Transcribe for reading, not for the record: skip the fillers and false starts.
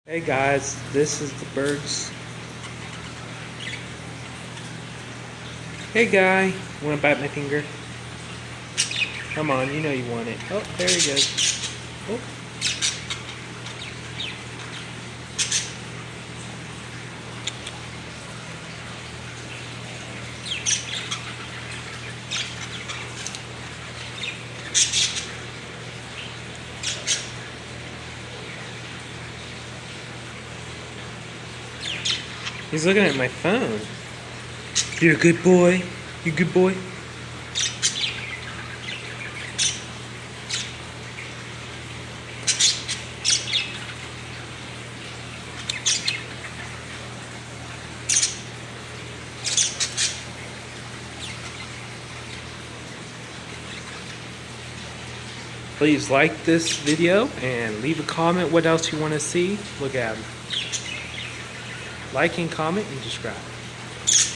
Hey guys, this is the birds. Hey guy, wanna bite my finger? Come on, you know you want it. Oh, there he goes. Oh. He's looking at my phone. You're a good boy. You a good boy? Please like this video and leave a comment what else you want to see. Look at him. Like and comment and subscribe.